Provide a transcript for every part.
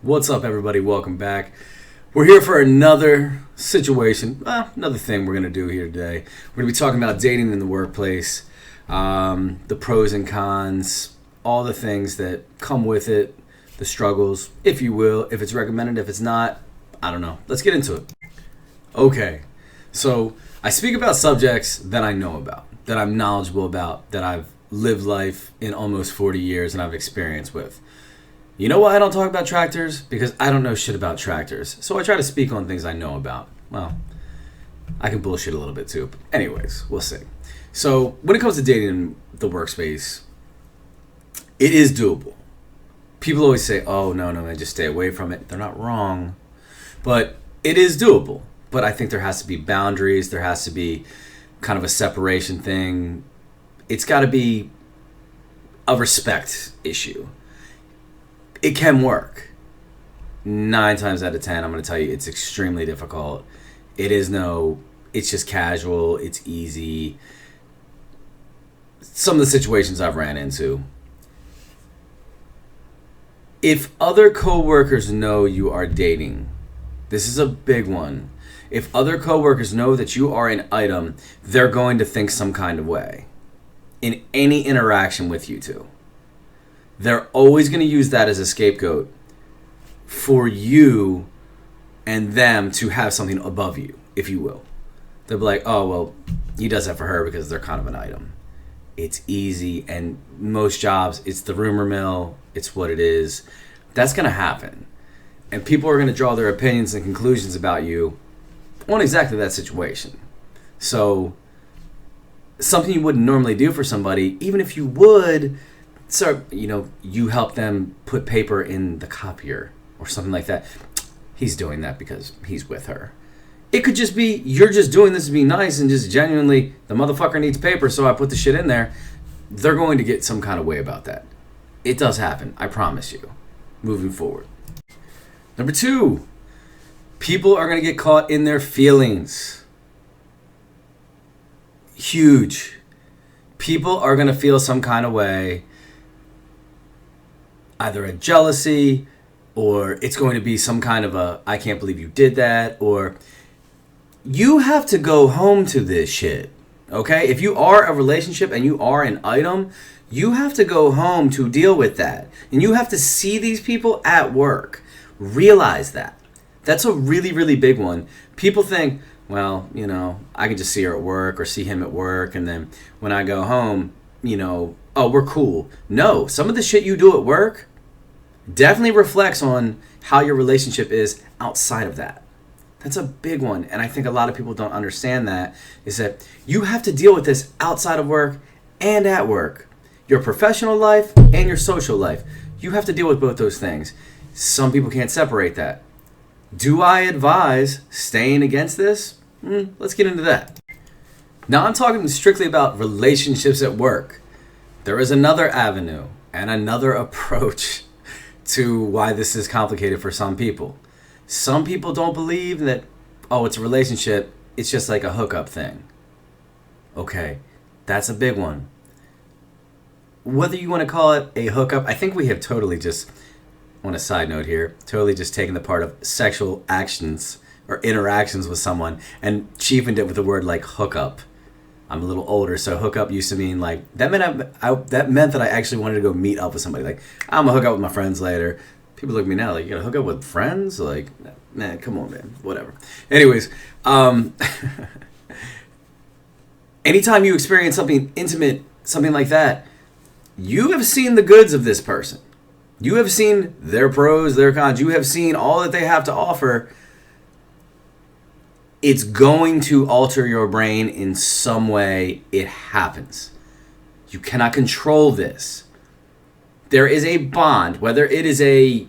What's up, everybody? Welcome back. We're here for another situation, another thing we're going to do here today. We're going to be talking about dating in the workplace, the pros and cons, all the things that come with it, the struggles, if you will, if it's recommended, if it's not, I don't know. Let's get into it. Okay, so I speak about subjects that I know about, that I'm knowledgeable about, that I've lived life in almost 40 years and I've experienced with. You know why I don't talk about tractors? Because I don't know shit about tractors. So I try to speak on things I know about. Well, I can bullshit a little bit too. But anyways, we'll see. So when it comes to dating in the workspace, it is doable. People always say, oh, no, man, just stay away from it. They're not wrong. But it is doable. But I think there has to be boundaries. There has to be kind of a separation thing. It's got to be a respect issue. It can work. 9 times out of 10, I'm going to tell you it's extremely difficult. It's just casual. It's easy. Some of the situations I've ran into. If other coworkers know you are dating, this is a big one. If other coworkers know that you are an item, they're going to think some kind of way in any interaction with you two. They're always going to use that as a scapegoat for you and them to have something above you, if you will. They'll be like, oh, well, he does that for her because they're kind of an item. It's easy, and most jobs, it's the rumor mill. It's what it is. That's going to happen. And people are going to draw their opinions and conclusions about you on exactly that situation. So something you wouldn't normally do for somebody, even if you would... So, you help them put paper in the copier or something like that. He's doing that because he's with her. It could just be, you're just doing this to be nice and just genuinely, the motherfucker needs paper, so I put the shit in there. They're going to get some kind of way about that. It does happen, I promise you, moving forward. Number 2, people are going to get caught in their feelings. Huge. People are going to feel some kind of way. Either a jealousy, or it's going to be some kind of a, I can't believe you did that, or you have to go home to this shit, okay? If you are a relationship and you are an item, you have to go home to deal with that. And you have to see these people at work. Realize that. That's a really, really big one. People think, well, I can just see her at work or see him at work, and then when I go home, oh, we're cool. No, some of the shit you do at work definitely reflects on how your relationship is outside of that. That's a big one. And I think a lot of people don't understand that, is that you have to deal with this outside of work and at work. Your professional life and your social life. You have to deal with both those things. Some people can't separate that. Do I advise staying against this? Let's get into that. Now I'm talking strictly about relationships at work. There is another avenue and another approach to why this is complicated for some people. Some people don't believe that, oh, it's a relationship, it's just like a hookup thing. Okay, that's a big one. Whether you want to call it a hookup, I think we have totally just, on a side note here, totally just taken the part of sexual actions or interactions with someone and cheapened it with a word like hookup. I'm a little older, so hookup used to mean like that meant that I actually wanted to go meet up with somebody. Like, I'm gonna hook up with my friends later. People look at me now like, you gotta hook up with friends? Like, man, come on, man. Whatever. Anyways, anytime you experience something intimate, something like that, you have seen the goods of this person. You have seen their pros, their cons. You have seen all that they have to offer. It's going to alter your brain in some way. It happens. You cannot control this. There is a bond, whether it is a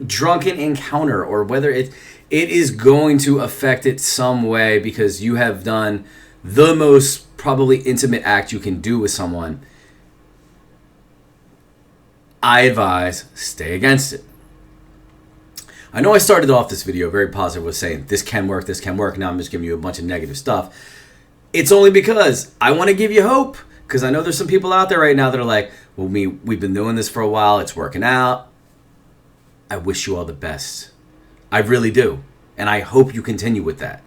drunken encounter or whether it is going to affect it some way because you have done the most probably intimate act you can do with someone. I advise stay against it. I know I started off this video very positive with saying this can work. Now I'm just giving you a bunch of negative stuff. It's only because I want to give you hope, because I know there's some people out there right now that are like, well, we've been doing this for a while. It's working out. I wish you all the best. I really do. And I hope you continue with that.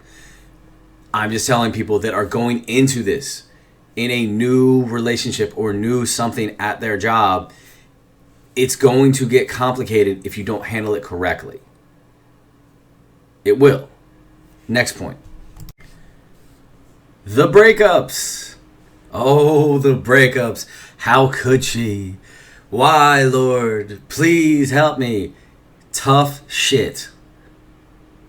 I'm just telling people that are going into this in a new relationship or new something at their job, it's going to get complicated if you don't handle it correctly. It will. Next point. The breakups. Oh, the breakups. How could she? Why, Lord? Please help me. Tough shit.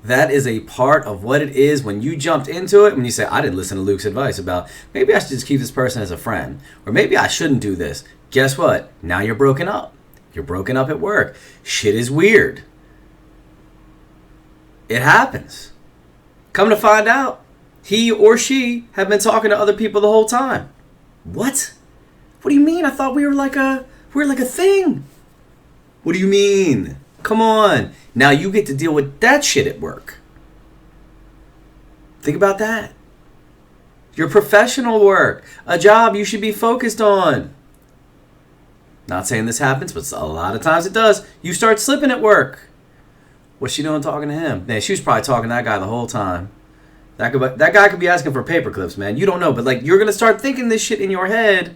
That is a part of what it is when you jumped into it. When you say, I didn't listen to Luke's advice about maybe I should just keep this person as a friend. Or maybe I shouldn't do this. Guess what? Now you're broken up. You're broken up at work. Shit is weird. It happens. Come to find out, he or she have been talking to other people the whole time. What? What do you mean? I thought we were like a thing. What do you mean? Come on. Now you get to deal with that shit at work. Think about that. Your professional work, a job you should be focused on. Not saying this happens, but a lot of times it does. You start slipping at work. What's she doing talking to him? Man, she was probably talking to that guy the whole time. That guy could be asking for paper clips, man. You don't know, but like you're going to start thinking this shit in your head,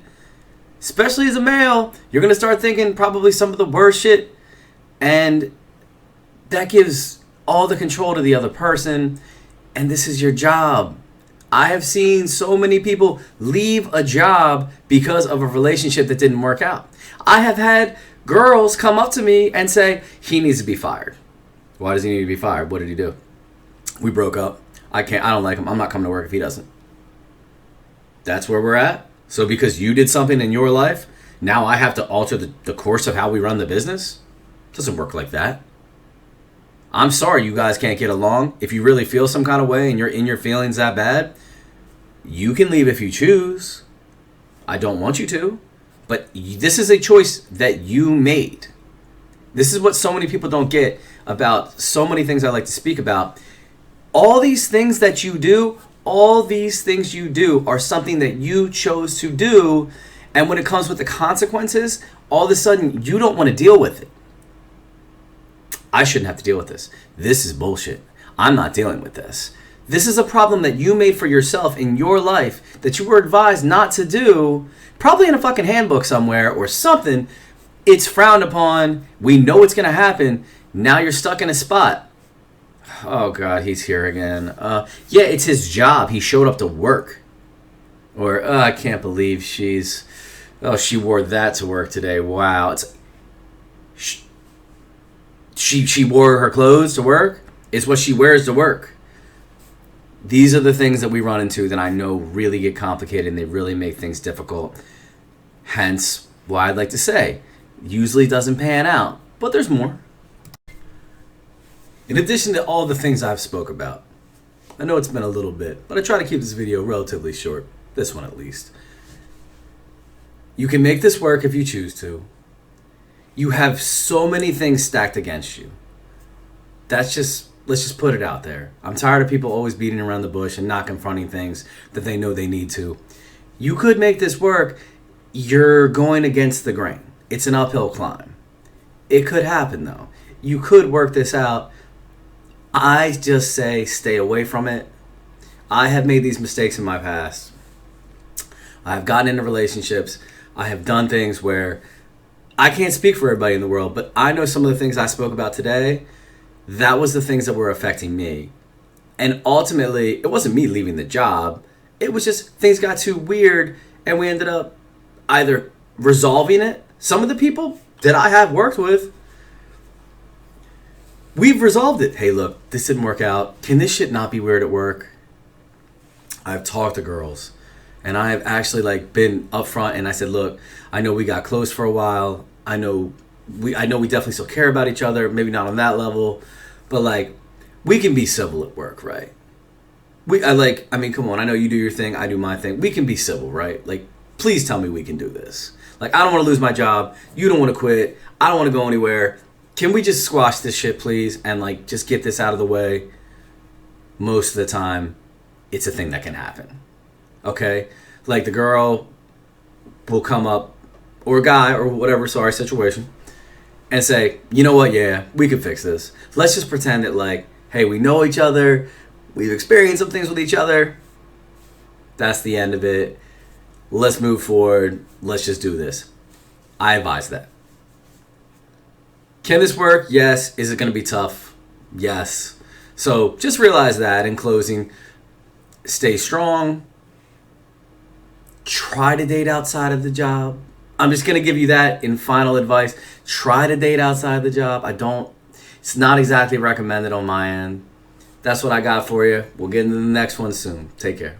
especially as a male. You're going to start thinking probably some of the worst shit, and that gives all the control to the other person, and this is your job. I have seen so many people leave a job because of a relationship that didn't work out. I have had girls come up to me and say, he needs to be fired. Why does he need to be fired? What did he do? We broke up. I don't like him. I'm not coming to work if he doesn't. That's where we're at. So because you did something in your life, now I have to alter the course of how we run the business? It doesn't work like that. I'm sorry you guys can't get along. If you really feel some kind of way and you're in your feelings that bad, you can leave if you choose. I don't want you to. But this is a choice that you made. This is what so many people don't get about so many things I like to speak about. All these things that you do, are something that you chose to do. And when it comes with the consequences, all of a sudden you don't want to deal with it. I shouldn't have to deal with this. This is bullshit. I'm not dealing with this. This is a problem that you made for yourself in your life that you were advised not to do, probably in a fucking handbook somewhere or something. It's frowned upon. We know it's going to happen. Now you're stuck in a spot. Oh, God, he's here again. Yeah, it's his job. He showed up to work. Or, I can't believe she wore that to work today. Wow. She wore her clothes to work. It's what she wears to work. These are the things that we run into that I know really get complicated and they really make things difficult. Hence, why I'd like to say, usually doesn't pan out, but there's more. In addition to all the things I've spoke about, I know it's been a little bit, but I try to keep this video relatively short, this one at least. You can make this work if you choose to. You have so many things stacked against you. Let's just put it out there. I'm tired of people always beating around the bush and not confronting things that they know they need to. You could make this work. You're going against the grain. It's an uphill climb. It could happen though. You could work this out. I just say stay away from it. I have made these mistakes in my past. I have gotten into relationships. I have done things where I can't speak for everybody in the world, but I know some of the things I spoke about today, that was the things that were affecting me. And ultimately, it wasn't me leaving the job. It was just things got too weird and we ended up either resolving it. Some of the people that I have worked with, we've resolved it. Hey, look, this didn't work out. Can this shit not be weird at work? I've talked to girls and I have actually been upfront and I said, look, I know we got close for a while. I know we definitely still care about each other. Maybe not on that level, but we can be civil at work, right? Come on. I know you do your thing. I do my thing. We can be civil, right? Please tell me we can do this. I don't want to lose my job. You don't want to quit. I don't want to go anywhere. Can we just squash this shit, please? And just get this out of the way. Most of the time, it's a thing that can happen. Okay? The girl will come up, or a guy, or whatever, situation, and say, you know what, yeah, we can fix this. Let's just pretend that, like, hey, we know each other, we've experienced some things with each other, that's the end of it. Let's move forward. Let's just do this. I advise that. Can this work? Yes. Is it going to be tough? Yes. So just realize that in closing, stay strong. Try to date outside of the job. I'm just going to give you that in final advice. Try to date outside the job. It's not exactly recommended on my end. That's what I got for you. We'll get into the next one soon. Take care.